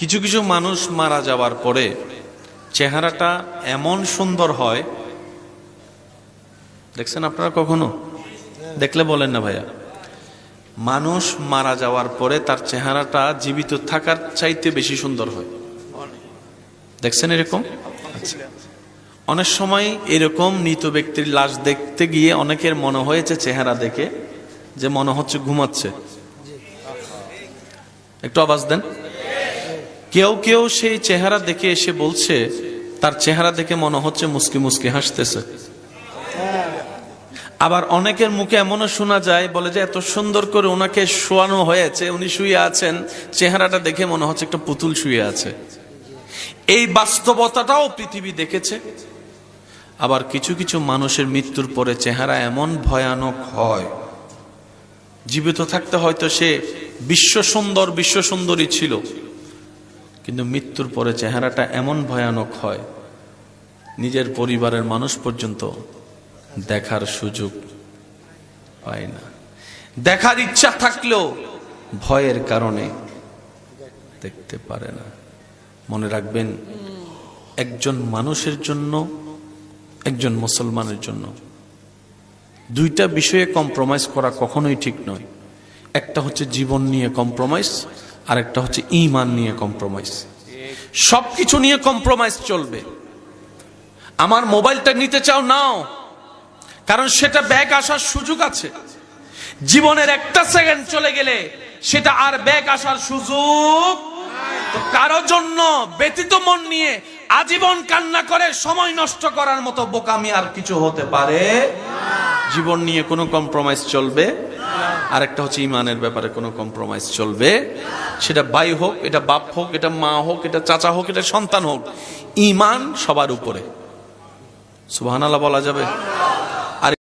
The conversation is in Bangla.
কিছু কিছু মানুষ মারা যাওয়ার পরে চেহারাটা এমন সুন্দর হয়, দেখছেন আপনারা কখনো? দেখলে বলেন না ভাইয়া। মানুষ মারা যাওয়ার পরে তার চেহারাটা জীবিত থাকার চাইতে বেশি সুন্দর হয়, দেখছেন এরকম? অনেক সময় এরকম মৃত ব্যক্তির লাশ দেখতে গিয়ে অনেকের মনে হয়েছে চেহারা দেখে যে মনে হচ্ছে ঘুমাচ্ছে। একটু আওয়াজ দেন। কেউ কেউ সেই চেহারা দেখে এসে বলছে তার চেহারা দেখে মনে হচ্ছে মুস্কি মুস্কি হাসতেছে। আবার অনেকের মুখে এমনও শোনা যায়, বলে যে এত সুন্দর করে ওনাকে শোয়ানো হয়েছে, উনি শুয়ে আছেন, চেহারাটা দেখে মনে হচ্ছে একটা পুতুল শুয়ে আছে। এই বাস্তবতাটাও পৃথিবী দেখেছে। আবার কিছু কিছু মানুষের মৃত্যুর পরে চেহারা এমন ভয়ানক হয়, জীবিত থাকতে হয়তো সে বিশ্ব সুন্দরী ছিল, কিন্তু মৃত্যুর পরে চেহারাটা এমন ভয়ানক হয় নিজের পরিবারের মানুষ পর্যন্ত দেখার সুযোগ পায় না। দেখার ইচ্ছা থাকলেও ভয়ের কারণে দেখতে পারে না। মনে রাখবেন, একজন মানুষের জন্য, একজন মুসলমানের জন্য দুইটা বিষয়ে কম্প্রোমাইজ করা কখনোই ঠিক নয়। একটা হচ্ছে জীবন নিয়ে কম্প্রোমাইজ, আর একটা হচ্ছে ঈমান নিয়ে কম্প্রোমাইজ। সবকিছু নিয়ে কম্প্রোমাইজ চলবে। আমার মোবাইলটা নিতে চাও, নাও, কারণ সেটা ব্যাক আসার সুযোগ আছে। জীবনের একটা সেকেন্ড চলে গেলে সেটা আর ব্যাক আসার সুযোগ। তো কারো জন্য ব্যতীত মন নিয়ে আজীবন কান্না করে সময় নষ্ট করার মতো বোকামি আর কিছু হতে পারে? জীবন নিয়ে কোনো কম্প্রোমাইজ চলবে। আর একটা হচ্ছে ঈমানের ব্যাপারে কোনো কম্প্রোমাইজ চলবে। সেটা ভাই হোক, এটা বাপ হোক, এটা মা হোক, এটা চাচা হোক, এটা সন্তান হোক, ঈমান সবার উপরে। সুবহানাল্লাহ বলা যাবে?